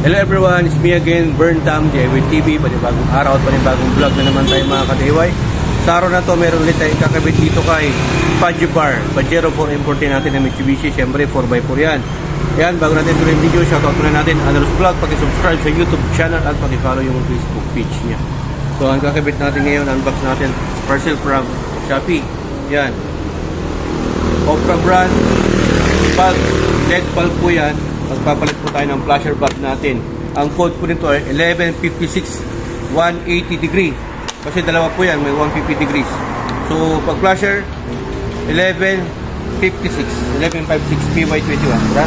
Hello everyone, it's me again, Burn Tam, JW TV, panibagong araw at panibagong vlog na naman tayo mga ka-DIY. Sa araw na to, meron ulit tayong kakabit dito kay Pajero Pajero 4M40 natin na Mitsubishi, syempre 4x4 yan. Yan, bago natin tuloy yung video, shoutout muna natin Analos Vlog, paki-subscribe sa YouTube channel at paki-follow yung Facebook page niya. So, ang kakabit natin ngayon, unbox natin, parcel from Shopee. Yan. Opera brand, bulb, LED bulb po yan. Magpapalit po tayo ng flasher bulb natin. Ang code po nito ay 1156 180 degree. Kasi dalawa po yan, may 150 degrees. So, pag flasher, 1156 PY21. Diba?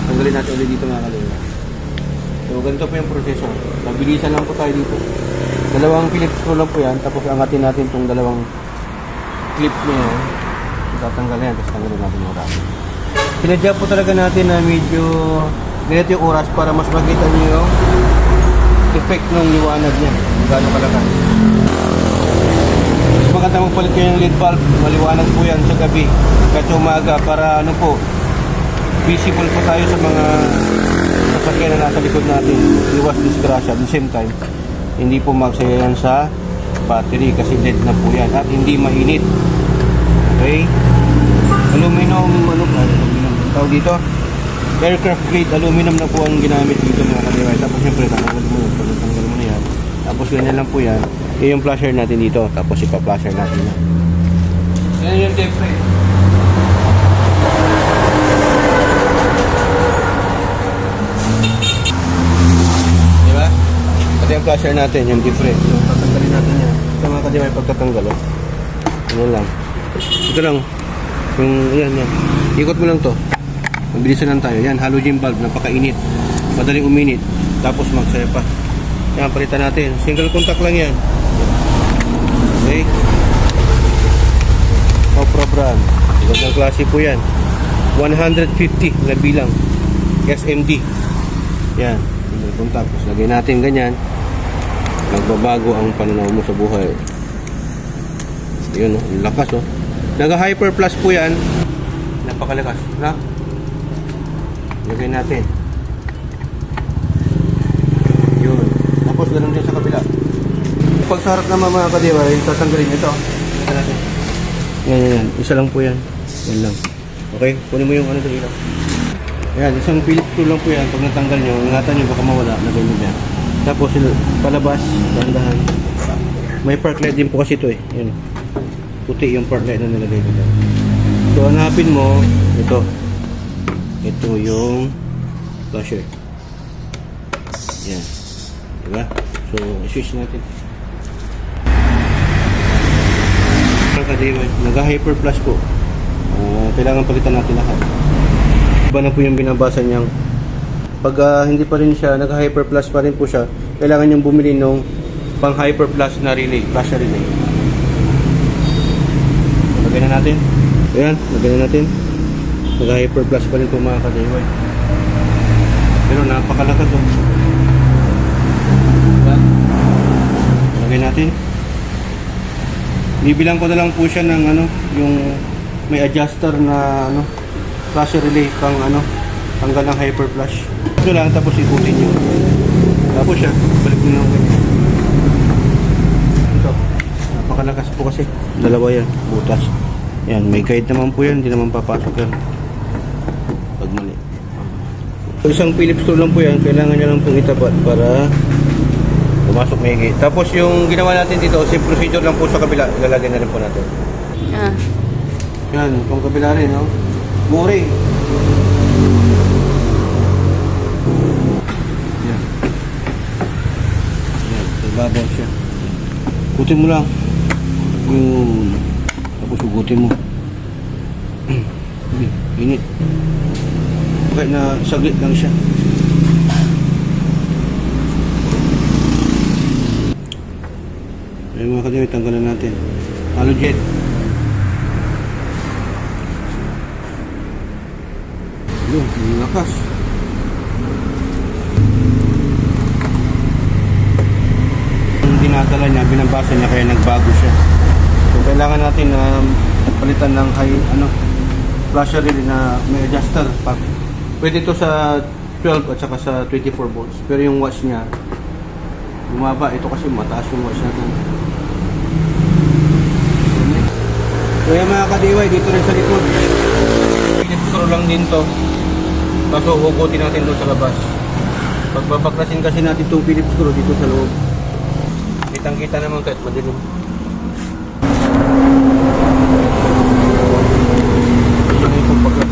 Tanggalin natin ulit dito mga kalima. So, ganito po yung proseso. Mabilisan lang po tayo dito. Dalawang Phillips screw lang po yan. Tapos angatin natin itong dalawang clip niya yan. Tatanggalin yan. Tapos tanggalin natin yung oras. Sinadya po talaga natin na medyo ganito yung oras para mas makita nyo yung effect ng liwanag niya. Kung gaano kalakas. Maganda magpalit kayo ng LED bulb. Maliwanag po yan sa gabi. Kahit umaga para ano po, visible po tayo sa mga sasakyan na nasa likod natin. Iwas disgrasya. At the same time, hindi po magsayayan sa battery kasi LED na po yan. At hindi mainit. Okay? Aluminum, tawag dito, aircraft grade aluminum na po ang ginamit dito mga ka-DIY. Tapos syempre tanggal mo na yan. Tapos ganyan lang po yan. Yung flasher natin dito. Tapos ipa-flasher natin yan. Yan yung tape frame. Diba? Ito yung flasher natin, yung tape frame. So tatanggalin natin yan. Ito mga ka-DIY pagtatanggal. Yan lang. Ito lang. Yung yan. Ikot mo lang to. Mabilisan lang tayo. Yan, halogen bulb, napakainit. Madaling uminit. Tapos magsaya pa. Yan, palitan natin. Single contact lang yan. Okay. Opera brand. Gandang klase po yan. 150 na bilang. SMD. Yan. Single contact. Tapos lagay natin ganyan. Nagbabago ang pananaw mo sa buhay. Yun, ang lakas, oh. Naga-hyper plus po yan. Napakalakas. Na? Lagay natin. Yun. Tapos ganun din sa kabila. Pag sa harap naman mga ka-DIY, tatanggalin ito. Lagay natin. Yan. Isa lang po yan. Yan lang. Okay? Kunin mo yung ano doon ilaw. Yan. Isang Phillips screw lang po yan. Pag natanggal nyo, ingatan nyo baka mawala. Lagay nyo yan. Tapos palabas. Dahan-dahan. May park light din po kasi ito eh. Yan. Puti yung park light na nilagay nito. So, hanapin mo ito. Ito yung flasher. Yan. Diba? So, switch natin. Nag-hyper flash po. Kailangan palitan natin lahat. Iba na po yung binabasa niyang. Pag hindi pa rin siya, nag-hyper flash pa rin po siya, kailangan niyang bumili ng pang hyper flash na relay. Flasher relay. Lagyan na natin. Ayan, lagyan na natin. Nag-hyper flash pa rin po mga ka-DIY. Pero napakalakas, oh. Lagyan natin. Bibilang ko na lang po siya ng ano, yung may adjuster na ano, flasher relay pang ano, tanggal ng hyper flash. Ito lang, tapos ikutin nyo. Tapos siya, balik nyo lang ganyan. Ito, napakalakas po kasi. Dalawa yan, butas. Yan, may guide naman po yan, hindi naman papasok yan pag mali. So, isang Phillips screw lang po yan, kailangan nyo lang pong itapat para pumasok may gate. Tapos yung ginawa natin dito, same procedure lang po sa kabila, ilalagay na rin po natin. Yan, itong kabila rin, no? Boring. Yan. Yan, ibabaw siya. Kutin mo lang. Yung tapos ugutin mo. Init. Kahit na saglit lang siya. Ayun mga ka-DIY, tanggalan natin. Halogen. Yun, yung lakas. Yung dinadala niya, binabasa niya kaya nagbago siya. So, kailangan natin na palitan ng high, flasher relay na may adjuster. Pwede ito sa 12 at saka sa 24 volts. Pero yung watts niya, bumaba. Ito kasi mataas yung watts natin. So yan mga ka-DIY, dito rin sa likod. Phillips screw lang din to. Kaso hugutin natin doon sa labas. Pagbabaklasin kasi natin itong Phillips screw dito sa loob. Kitang-kita naman kahit madilim. Yan yung pagpaglas.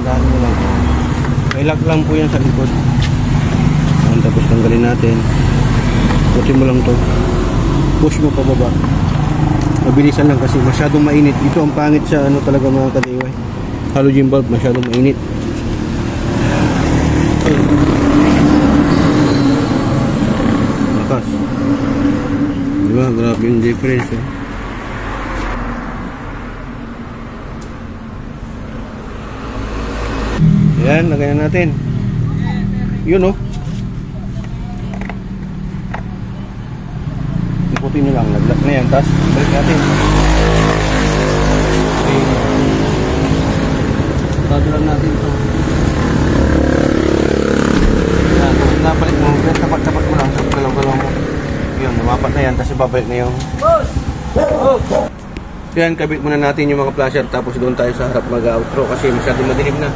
Dahan mo lang. May lock lang po yan sa likod. Tapos tanggalin natin. Putin mo lang to. Push mo pababa. Mabilisan lang kasi masyadong mainit. Ito ang pangit sa ano talaga mga ka-DIY. Halogen bulb, masyadong mainit. Lakas. Diba? Grabe yung difference. Yan, lagay na natin. Yun, oh. Ikutin nyo lang, naglock na yan. Tapos, balik natin. Okay. Sarado lang natin ito. Yan, napalik mo. Tapat-tapat mo lang. Galaw-galaw mo. Yun, lumapat na yan. Tapos ibabalik na yung... Oh! Yan, kabit muna natin yung mga flasher. Tapos doon tayo sa harap mag-outro. Kasi masyadong madilim na.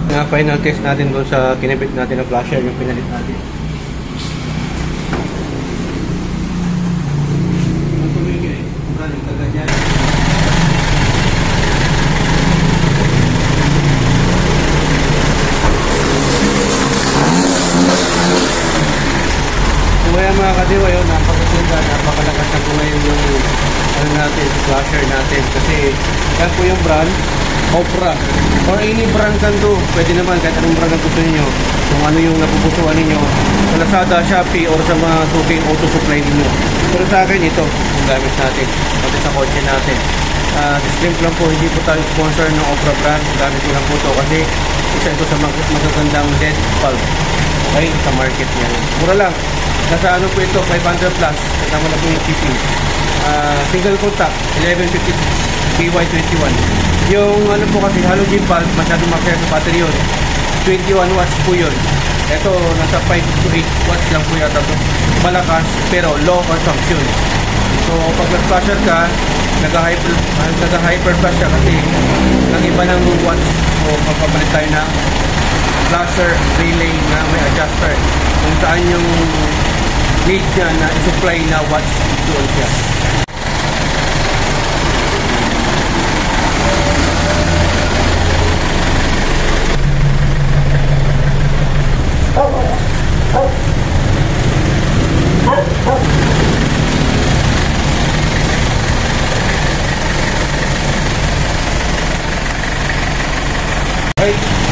Na final test natin doon sa kinabit natin ng flasher, yung pinalit natin. Ang tumigil, maraming kaganyan. So kaya mga ka-DIY, napakaganda, napakalakas na po ngayon yung ano natin, flasher natin. Kasi yan po yung brand Opera or any brand kan to, pwede naman kahit anong brand ang gusto niyo, kung ano yung napupusuan ninyo sa Lazada, Shopee or sa mga suking auto supply ninyo. Pero sa akin ito yung gamit natin pati sa kotse natin. Disclaimer lang po, hindi po tayo sponsor ng Opera brand, gamit ko lang po ito kasi isa ito sa magagandang LED bulb, okay, sa market niya. Mura lang, nasa ano po ito, 500 plus, kasama na po yung shipping. Single contact 1156 PY21. Yung ano po kasi halogen bulb, masyadong makaya sa battery yun. 21 watts po yun. Ito nasa 5 to 8 watts lang po yata ito. Malakas pero low consumption. So pag nag-flasher ka, nag-hyper flash ka kasi nag-iba ng watts. So magpapalit tayo ng flasher relay na may adjuster kung saan yung need niya na i-supply na watts doon siya.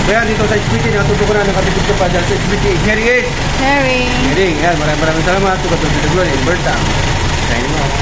Kaya dito sa HPT, natuto ko na nakatipid ko pa dyan sa HPT. Hearing is? Hearing. Hearing. Yan, maraming salamat. Tugatong sa Glory, Berta. Signing off.